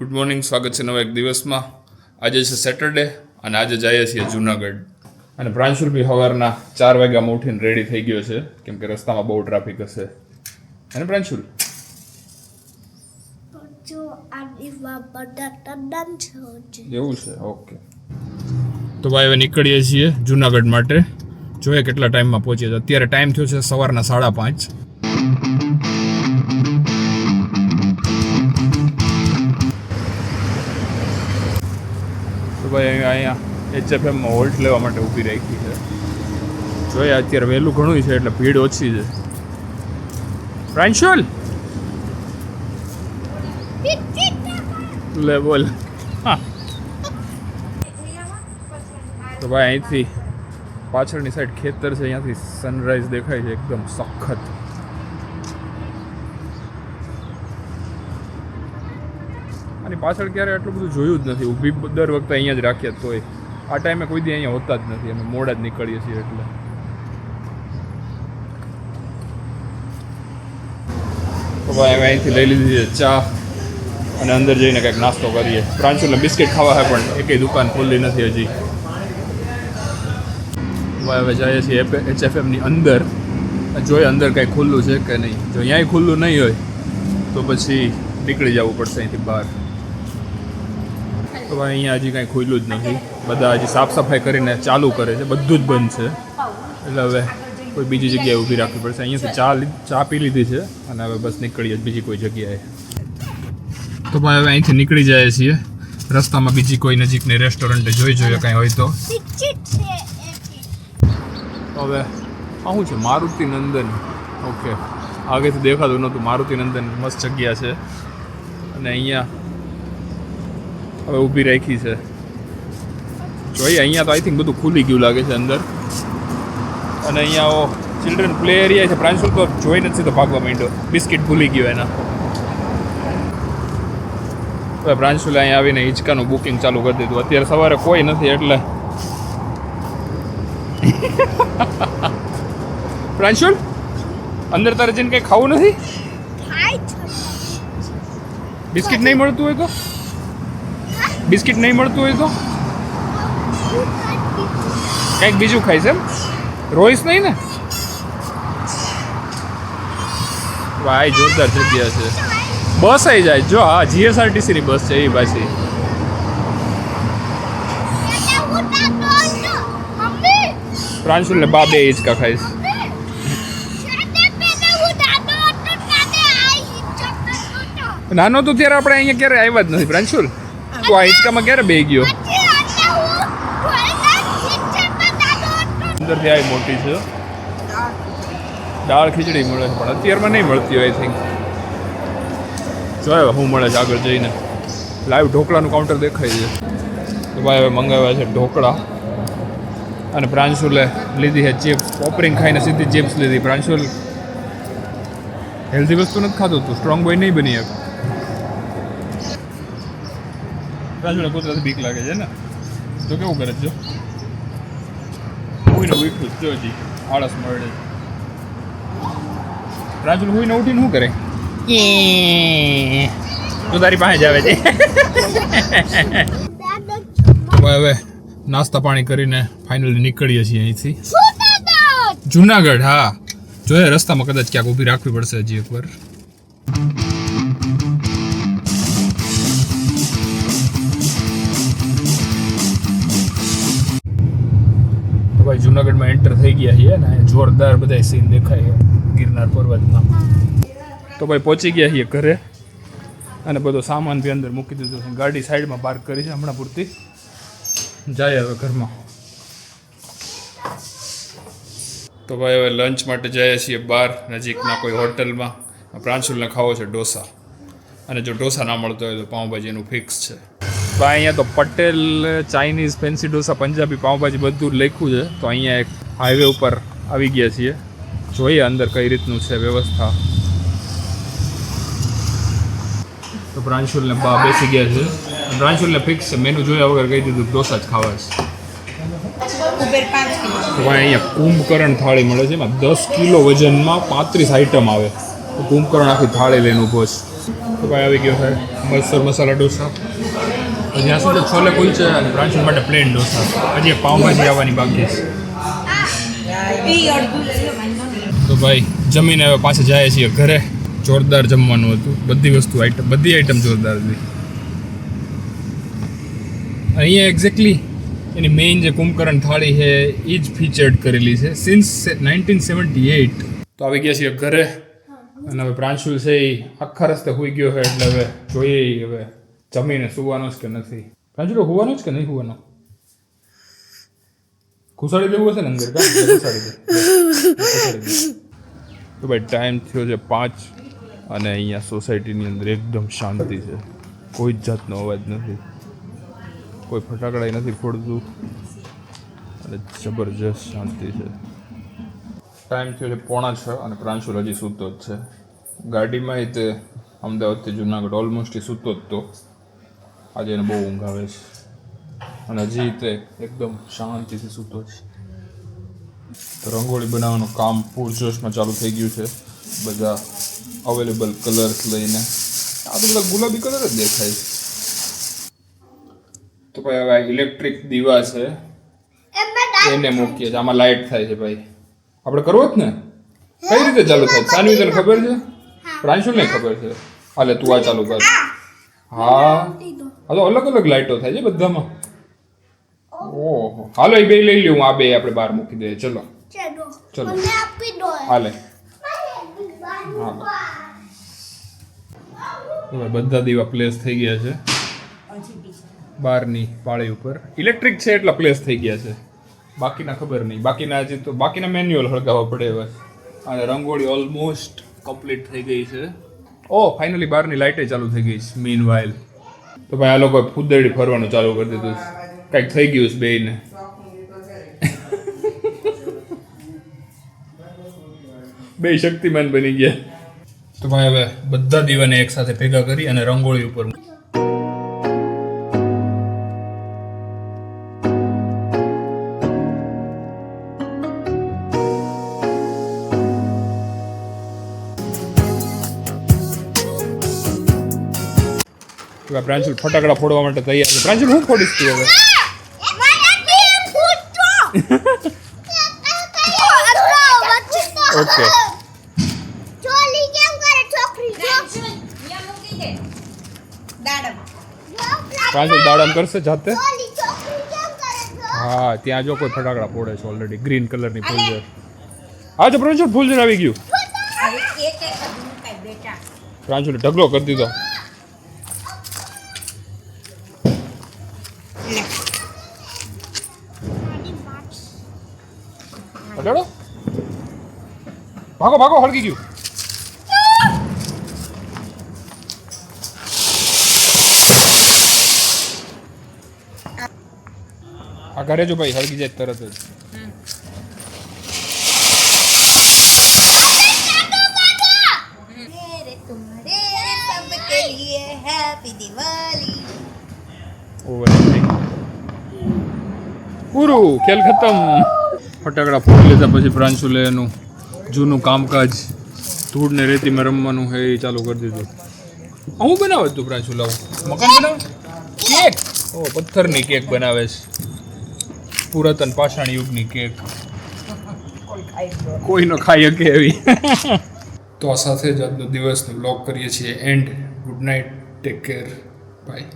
Good morning, સ્વાગત છે નવા એક દિવસમાં. આજે છે સેટરડે અને આજે જઈએ છીએ જુનાગઢ. અને પ્રાંશુલ બી સવારના 4 વાગ્યામાં ઉઠીને રેડી થઈ ગયો છે કેમ કે રસ્તામાં બહુ ટ્રાફિક હશે. અને પ્રાંશુલ એવું છે, ઓકે. તો ભાઈ હવે નીકળીએ છીએ જુનાગઢ માટે. જોઈએ કેટલા ટાઈમમાં પહોંચીએ. અત્યારે ટાઈમ થયો છે સવારના 5:30. ભાઈ અહીંયા HFMમાં હોલ્ટ લેવા માટે ઊભી રાખી છે. જોઈએ અત્યારે વહેલું ઘણું છે એટલે ભીડ ઓછી છે. પ્રાંશુલ લે બોલ. હા તો ભાઈ અહીંથી પાછળની સાઈડ ખેતર છે, અહીંયાથી સનરાઈઝ દેખાય છે એકદમ સખત. આની પાછળ ક્યારે આટલું બધું જોયું જ નથી. ઊભી દર વખતે અહીંયા જ રાખીએ તોય આ ટાઈમે કોઈ દી અહીંયા હોતા જ નથી. અમે મોડા જ નીકળીએ છીએ એટલે. તો ભાઈ હવે અહીંથી લઈ લીધી છે ચા અને અંદર જઈને કંઈક નાસ્તો કરીએ. પ્રાંશુલને બિસ્કિટ ખાવા છે પણ એકેય દુકાન ખુલ્લી નથી હજી. ભાઈ હવે જઈએ છીએ HFMની અંદર. જોઈએ અંદર કંઈ ખુલ્લું છે કે નહીં. જો અહીંયાય ખુલ્લું નહીં હોય તો પછી નીકળી જવું પડશે અહીંથી બહાર. તો ભાઈ અહીંયા હજી કાંઈ ખુલ્લું જ નથી. બધા હજી સાફ સફાઈ કરીને ચાલુ કરે છે. બધું જ બંધ છે એટલે હવે કોઈ બીજી જગ્યાએ ઊભી રાખવી પડશે. અહીંયાથી ચા પી લીધી છે અને હવે બસ નીકળીએ બીજી કોઈ જગ્યાએ. તો ભાઈ હવે અહીંથી નીકળી જાય છીએ. રસ્તામાં બીજી કોઈ નજીકની રેસ્ટોરન્ટે જોઈએ કાંઈ હોય તો. હવે આ શું છે? મારુતિ નંદન. ઓકે, આગેથી દેખાતું નહોતું. મારુતિ નંદન મસ્ત જગ્યા છે અને અહીંયા હવે ઊભી રાખી છે. જોઈએ અહીંયા તો આઈ થિંક બધું ખુલી ગયું લાગે છે અંદર. અને અહીંયા ચિલ્ડ્રન પ્લે એરિયા છે. પ્રાંશુલ તો જોઈ નથી તો ભાગવા માંડ્યો. બિસ્કિટ ભૂલી ગયો એના. હવે પ્રાંશુલે અહીંયા આવીને હિંચકાનું બુકિંગ ચાલુ કરી દીધું. અત્યારે સવારે કોઈ નથી એટલે. પ્રાંશુલ અંદર તારે જઈને કંઈ ખાવું નથી? બિસ્કિટ નહીં મળતું હોય તો? બિસ્કિટ નહીં મળતું હોય તો કંઈક બીજું ખાઈશ એમ? રોઈશ નહીં ને? ભાઈ જોરદાર જગ્યા છે. બસ આવી જાય જો. હા, GSRTC ની બસ છે એ પાછી. પ્રાંશુલ ને બા બે હિંચકા ખાઈશ. નાનો તો ત્યારે આપણે અહીંયા ક્યારે આવ્યા જ નથી પ્રાંશુલ. તું આ હિંચકામાં ક્યારે બેહી ગયો? અંદરથી આવી મોટી છે. દાળ ખીચડી મળે છે પણ અત્યારમાં નહીં મળતી હોય આઈ થિંક. જોયો શું મળે છે આગળ જઈને. લાઈવ ઢોકળાનું કાઉન્ટર દેખાય છે. તો ભાઈ હવે મંગાવ્યા છે ઢોકળા. અને પ્રાંશુલે લીધી છે ચિપ્સ. પોપરિંગ ખાઈને સીધી ચિપ્સ લીધી. પ્રાંશુલ હેલ્ધી વસ્તુ નથી ખાતો. તું સ્ટ્રોંગ બોય નહીં બની શકે. પ્રાંશુલને કૂતરાથી બીક લાગે છે ને તો કેવું કરે છે? હુઈને ઉઠું જો હજી આળસ મળે. પ્રાંશુલ હુઈને ઉઠીને શું કરે? તો તારી પાસે જ આવે છે. હવે નાસ્તા પાણી કરીને ફાઇનલી નીકળીએ છીએ અહીંથી જુનાગઢ. હા, જોઈએ રસ્તામાં કદાચ ક્યાંક ઊભી રાખવી પડશે હજી એકવાર. ભાઈ જુનાગઢમાં એન્ટર થઈ ગયા છીએ ને જોરદાર બધા સીન દેખાય ગિરનાર પર્વતમાં. તો ભાઈ પહોંચી ગયા છીએ ઘરે અને બધો સામાન બી અંદર મૂકી દીધો છે. ગાડી સાઈડમાં પાર્ક કરી છે હમણાં પૂરતી. જાય હવે ઘરમાં. તો ભાઈ હવે લંચ માટે જઈએ છીએ બહાર નજીકના કોઈ હોટલમાં. પ્રાંશુલને ખાવો છે ઢોસા અને જો ઢોસા ના મળતો હોય તો પાઉંભાજી એનું ફિક્સ છે. ભાઈ અહીંયા તો પટેલ, ચાઇનીઝ, ફેન્સી ઢોસા, પંજાબી, પાઉંભાજી બધું લખ્યું છે. તો અહીંયા એક હાઈવે ઉપર આવી ગયા છીએ. જોઈએ અંદર કઈ રીતનું છે વ્યવસ્થા. તો પ્રાંશુલને બા બેસી ગયા છે. પ્રાંશુલને ફિક્સ છે મેનુ જોયા વગર કહી દીધું ઢોસા જ ખાવા છે. તો ભાઈ અહીંયા કુંભકર્ણ થાળી મળે છે. એમાં 10 કિલો વજનમાં 35 આઈટમ આવે. તો કુંભકર્ણ આખી થાળી લઈને ઊભો છે. તો ભાઈ આવી ગયો છે મસૂર મસાલા ઢોસા. જ્યાં સુધી છોલે કુલચે અને પ્રાંશુલ માટે પ્લેન ઢોસા. હજી પાઉંભાજી આવવાની બાકી છે. તો ભાઈ જમીને હવે પાછા જાય છીએ ઘરે. જોરદાર જમવાનું હતું. બધી આઈટમ જોરદાર હતી. અહીંયા એક્ઝેક્ટલી એની મેઇન જે કુંભકરણ થાળી છે એ જ ફીચર્ડ કરેલી છે સિન્સ 1978. તો આવી ગયા છીએ ઘરે અને હવે પ્રાંશુલ છે એ આખા રસ્તે હોઈ ગયો છે એટલે હવે જોઈએ હવે જમીને સુવાનો જ કે નથી. પ્રાંશુલ હોવાનો જ કે નહીં હોવાનો? ઘુસાડી દેવું હશે ને અંદર ઘુસાડી દે. તો ભાઈ ટાઈમ થયો છે 5 અને અહીંયા સોસાયટીની અંદર એકદમ શાંતિ છે. કોઈ જ જાતનો અવાજ નથી. કોઈ ફટાકડા નથી ફોડતું અને જબરજસ્ત શાંતિ છે. ટાઈમ થયો છે 5:45 અને પ્રાંશુલ હજી સૂતો જ છે. ગાડીમાં તે અમદાવાદથી જુનાગઢ ઓલમોસ્ટ એ સૂતો જ તો. આજે એને બહુ ઊંઘ આવે છે અને હજી તે એકદમ શાંતિથી સૂતો છે. તો રંગોળી બનાવવાનું કામ પૂરજોશમાં ચાલુ થઈ ગયું છે. બધા અવેલેબલ કલર્સ લઈને. આ તો બધા ગુલાબી કલર જ દેખાય છે. તો ભાઈ હવે ઇલેક્ટ્રિક દીવા છે એને મૂકીએ છીએ. આમાં લાઇટ થાય છે ભાઈ. આપણે કરવો જ ને? કઈ રીતે ચાલુ થાય? સાનવી તને ખબર છે? પ્રાંશુલને ખબર છે. હાલે તું આ ચાલુ કર. હા તો અલગ અલગ લાઇટો થાય છે બધામાં. ઓહો હાલો એ બે લઈ લઉં. આ બે આપણે બહાર મૂકી દઈએ. ચલો હાલે. હા બધા દીવા પ્લેસ થઈ ગયા છે બહારની પાળી ઉપર. ઇલેક્ટ્રિક છે એટલા પ્લેસ થઈ ગયા છે. બાકીના ખબર નહીં. બાકીના મેન્યુઅલ હળગાવવા પડે હવે. અને રંગોળી ઓલમોસ્ટ કમ્પ્લીટ થઈ ગઈ છે. ફાઇનલી બહારની લાઇટે ચાલુ થઈ ગઈ છે મીન વાઇલ. તો ભાઈ આ લોકોએ ફૂદડી ફરવાનું ચાલુ કરી દીધું. કંઈક થઈ ગયું છે બેયને. બે શક્તિમાન બની ગયા. તો ભાઈ હવે બધા દીવાને એક સાથે ભેગા કરી અને રંગોળી ઉપર પ્રાંશુલ ફટાકડા ફોડવા માટે તૈયાર છે. પ્રાંશુલ હું ફોડીશ તું હવે? ઓકે પ્રાંશુલ દાડમ કરશે જાતે. હા ત્યાં જો કોઈ ફટાકડા ફોડે છે ઓલરેડી. ગ્રીન કલરની ફૂલઝર. હા જો પ્રાંશુલ ફૂલઝર આવી ગયું. પ્રાંશુલે ઢગલો કરી દીધો. હટાડો. ભાગો હળગી ગયું. આ ઘરે જો ભાઈ હળગી જાય તરત જ. પૂરું ખેલ ખતમ. ફટાકડા ફોડી લીધા પછી પ્રાંશુલે એનું જૂનું કામકાજ ધૂળને રેતીમાં રમવાનું છે એ ચાલુ કરી દીધું. હું બનાવે તું પ્રાંશુલ? આવું મકાન બનાવે? કેક? પથ્થરની કેક બનાવે છે. પુરાતન પાષાણ યુગની કેક. કોઈ ન ખાઈ શકે એવી. તો આ સાથે જ આજનો દિવસનો બ્લોગ કરીએ છીએ and. Good night. Take care. By.